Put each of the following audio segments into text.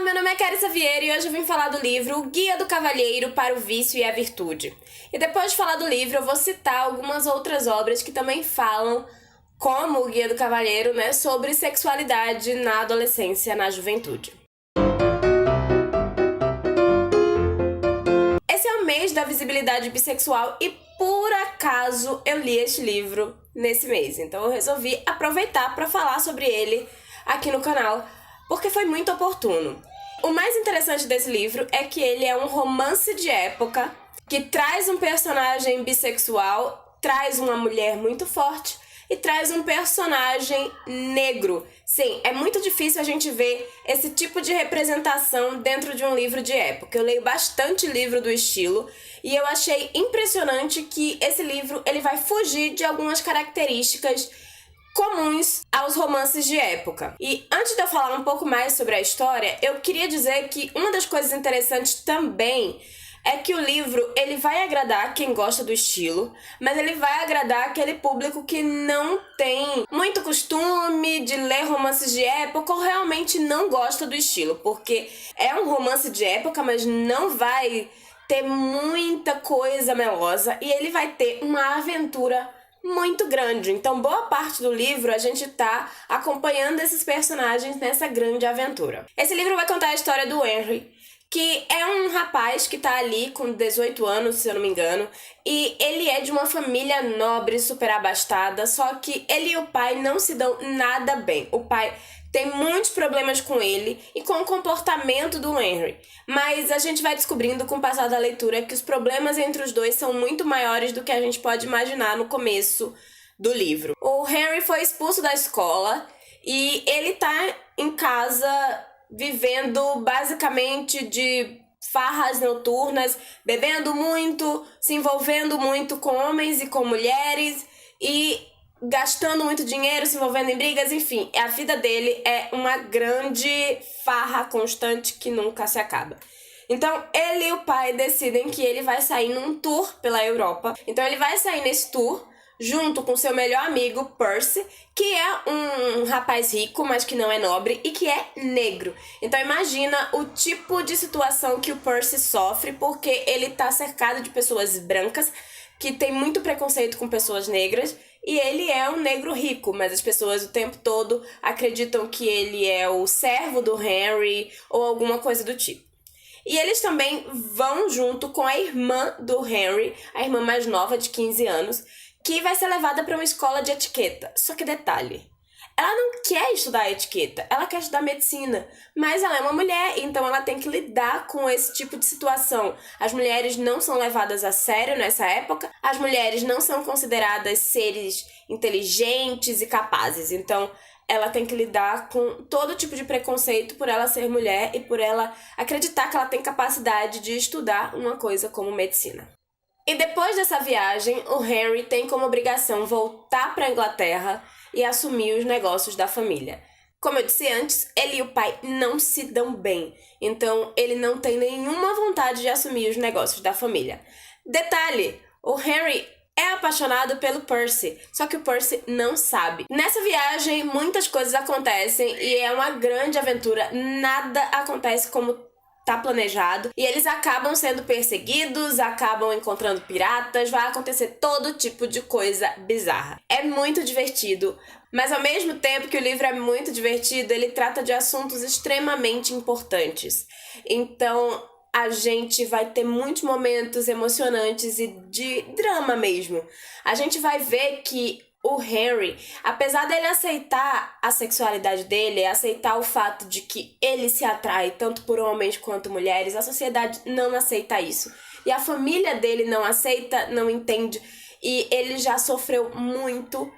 meu nome é Carissa Vieira e hoje eu vim falar do livro O Guia do Cavalheiro para o Vício e a Virtude. E depois de falar do livro, eu vou citar algumas outras obras que também falam, como O Guia do Cavalheiro, sobre sexualidade na adolescência, na juventude. Esse é o mês da visibilidade bissexual e por acaso eu li este livro nesse mês. Então eu resolvi aproveitar para falar sobre ele aqui no canal, porque foi muito oportuno. O mais interessante desse livro é que ele é um romance de época que traz um personagem bissexual, traz uma mulher muito forte e traz um personagem negro. Sim, é muito difícil a gente ver esse tipo de representação dentro de um livro de época. Eu leio bastante livro do estilo e eu achei impressionante que esse livro ele vai fugir de algumas características comuns aos romances de época. E antes de eu falar um pouco mais sobre a história, eu queria dizer que uma das coisas interessantes também é que o livro ele vai agradar quem gosta do estilo, mas ele vai agradar aquele público que não tem muito costume de ler romances de época ou realmente não gosta do estilo, porque é um romance de época, mas não vai ter muita coisa melosa e ele vai ter uma aventura muito grande. Então, boa parte do livro a gente tá acompanhando esses personagens nessa grande aventura. Esse livro vai contar a história do Henry, que é um rapaz que tá ali com 18 anos, se eu não me engano, e ele é de uma família nobre, super abastada, só que ele e o pai não se dão nada bem. O pai tem muitos problemas com ele e com o comportamento do Henry, mas a gente vai descobrindo com o passar da leitura que os problemas entre os dois são muito maiores do que a gente pode imaginar no começo do livro. O Henry foi expulso da escola e ele tá em casa vivendo basicamente de farras noturnas, bebendo muito, se envolvendo muito com homens e com mulheres e gastando muito dinheiro, se envolvendo em brigas, enfim, a vida dele é uma grande farra constante que nunca se acaba. Então, ele e o pai decidem que ele vai sair num tour pela Europa. Então, ele vai sair nesse tour junto com seu melhor amigo, Percy, que é um rapaz rico, mas que não é nobre e que é negro. Então, imagina o tipo de situação que o Percy sofre, porque ele tá cercado de pessoas brancas que tem muito preconceito com pessoas negras, e ele é um negro rico, mas as pessoas o tempo todo acreditam que ele é o servo do Henry ou alguma coisa do tipo. E eles também vão junto com a irmã do Henry, a irmã mais nova, de 15 anos, que vai ser levada para uma escola de etiqueta. Só que detalhe, ela não quer estudar etiqueta, ela quer estudar medicina, mas ela é uma mulher, então ela tem que lidar com esse tipo de situação. As mulheres não são levadas a sério nessa época, as mulheres não são consideradas seres inteligentes e capazes, então ela tem que lidar com todo tipo de preconceito por ela ser mulher e por ela acreditar que ela tem capacidade de estudar uma coisa como medicina. E depois dessa viagem, o Henry tem como obrigação voltar para a Inglaterra e assumir os negócios da família. Como eu disse antes, ele e o pai não se dão bem, então ele não tem nenhuma vontade de assumir os negócios da família. Detalhe, o Henry é apaixonado pelo Percy, só que o Percy não sabe. Nessa viagem, muitas coisas acontecem e é uma grande aventura, nada acontece como tá planejado, e eles acabam sendo perseguidos, acabam encontrando piratas, vai acontecer todo tipo de coisa bizarra. É muito divertido, mas ao mesmo tempo que o livro é muito divertido, ele trata de assuntos extremamente importantes. Então, a gente vai ter muitos momentos emocionantes e de drama mesmo. A gente vai ver que o Henry, apesar dele aceitar a sexualidade dele, aceitar o fato de que ele se atrai tanto por homens quanto mulheres, a sociedade não aceita isso. E a família dele não aceita, não entende. E ele já sofreu muito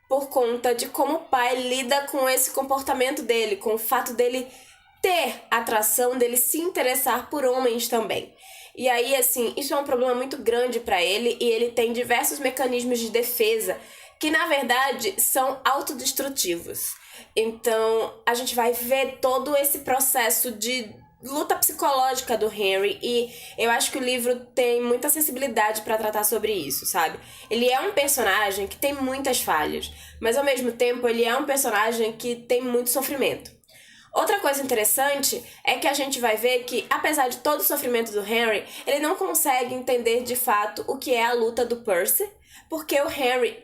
por conta de como o pai lida com esse comportamento dele, com o fato dele ter atração, dele se interessar por homens também. E aí, assim, isso é um problema muito grande para ele e ele tem diversos mecanismos de defesa que, na verdade, são autodestrutivos. Então, a gente vai ver todo esse processo de luta psicológica do Henry e eu acho que o livro tem muita sensibilidade para tratar sobre isso, sabe? Ele é um personagem que tem muitas falhas, mas ao mesmo tempo ele é um personagem que tem muito sofrimento. Outra coisa interessante é que a gente vai ver que, apesar de todo o sofrimento do Henry, ele não consegue entender de fato o que é a luta do Percy, porque o Henry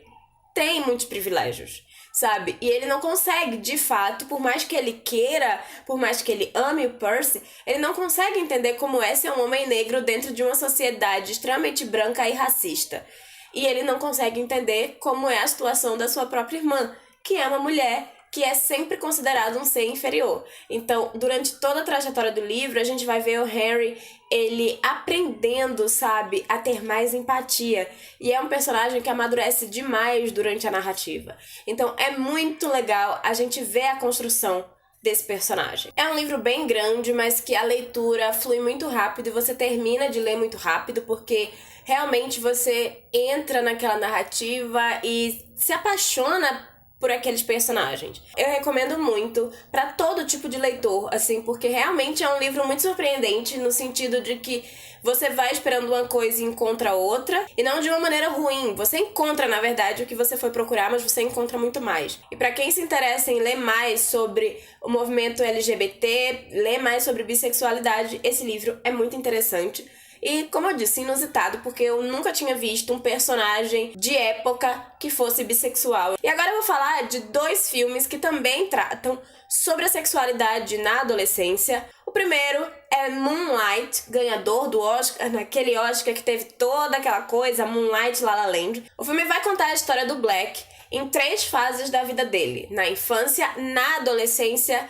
tem muitos privilégios, sabe? E ele não consegue, de fato, por mais que ele queira, por mais que ele ame o Percy, ele não consegue entender como é ser um homem negro dentro de uma sociedade extremamente branca e racista. E ele não consegue entender como é a situação da sua própria irmã, que é uma mulher que é sempre considerado um ser inferior. Então, durante toda a trajetória do livro, a gente vai ver o Henry, ele aprendendo, sabe, a ter mais empatia. E é um personagem que amadurece demais durante a narrativa. Então, é muito legal a gente ver a construção desse personagem. É um livro bem grande, mas que a leitura flui muito rápido e você termina de ler muito rápido, porque realmente você entra naquela narrativa e se apaixona por aqueles personagens. Eu recomendo muito pra todo tipo de leitor, assim, porque realmente é um livro muito surpreendente no sentido de que você vai esperando uma coisa e encontra outra, e não de uma maneira ruim. Você encontra, na verdade, o que você foi procurar, mas você encontra muito mais. E pra quem se interessa em ler mais sobre o movimento LGBT, ler mais sobre bissexualidade, esse livro é muito interessante. E, como eu disse, inusitado, porque eu nunca tinha visto um personagem de época que fosse bissexual. E agora eu vou falar de 2 filmes que também tratam sobre a sexualidade na adolescência. O primeiro é Moonlight, ganhador do Oscar, naquele Oscar que teve toda aquela coisa, Moonlight, La La Land. O filme vai contar a história do Black em 3 fases da vida dele: na infância, na adolescência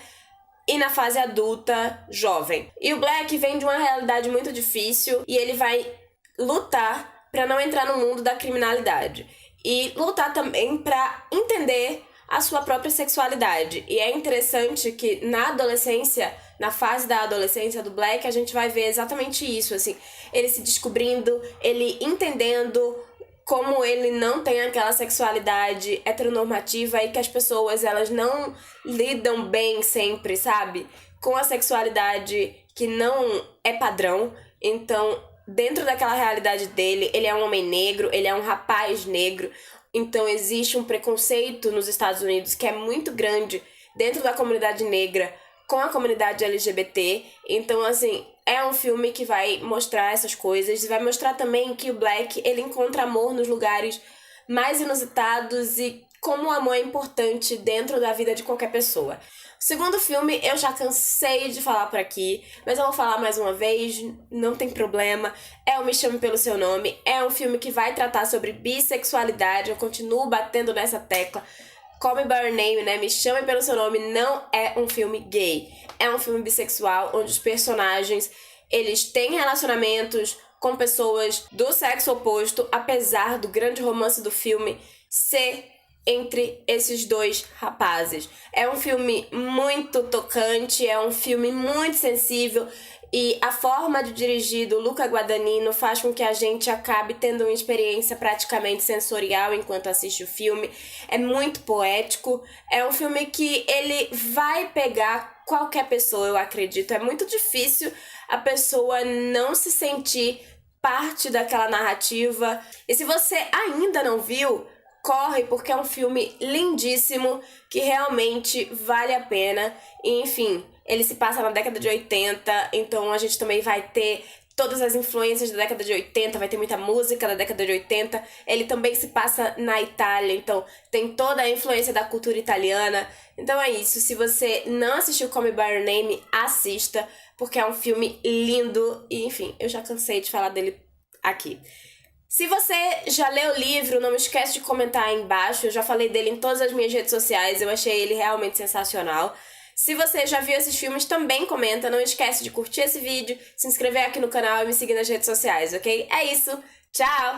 e na fase adulta, jovem. E o Black vem de uma realidade muito difícil e ele vai lutar para não entrar no mundo da criminalidade. E lutar também para entender a sua própria sexualidade. E é interessante que na adolescência, na fase da adolescência do Black, a gente vai ver exatamente isso, assim, ele se descobrindo, ele entendendo como ele não tem aquela sexualidade heteronormativa e que as pessoas, elas não lidam bem sempre, sabe? Com a sexualidade que não é padrão. Então, dentro daquela realidade dele, ele é um homem negro, ele é um rapaz negro. Então, existe um preconceito nos Estados Unidos que é muito grande dentro da comunidade negra com a comunidade LGBT. Então, assim, é um filme que vai mostrar essas coisas. Vai mostrar também que o Black, ele encontra amor nos lugares mais inusitados e como o amor é importante dentro da vida de qualquer pessoa. O segundo filme eu já cansei de falar por aqui, mas eu vou falar mais uma vez, não tem problema. É o Me Chame Pelo Seu Nome. É um filme que vai tratar sobre bissexualidade. Eu continuo batendo nessa tecla. Call Me By Your Name, né? Me Chame Pelo Seu Nome não é um filme gay. É um filme bissexual, onde os personagens, eles têm relacionamentos com pessoas do sexo oposto, apesar do grande romance do filme ser entre esses 2 rapazes. É um filme muito tocante, é um filme muito sensível, e a forma de dirigir do Luca Guadagnino faz com que a gente acabe tendo uma experiência praticamente sensorial enquanto assiste o filme. É muito poético, é um filme que ele vai pegar qualquer pessoa, eu acredito. É muito difícil a pessoa não se sentir parte daquela narrativa. E se você ainda não viu, corre, porque é um filme lindíssimo que realmente vale a pena. E, enfim, ele se passa na década de 80, então a gente também vai ter todas as influências da década de 80, vai ter muita música da década de 80. Ele também se passa na Itália, então tem toda a influência da cultura italiana. Então é isso, se você não assistiu Call Me By Your Name, assista, porque é um filme lindo e, enfim, eu já cansei de falar dele aqui. Se você já leu o livro, não esquece de comentar aí embaixo. Eu já falei dele em todas as minhas redes sociais, eu achei ele realmente sensacional. Se você já viu esses filmes, também comenta. Não esquece de curtir esse vídeo, se inscrever aqui no canal e me seguir nas redes sociais, ok? É isso, tchau!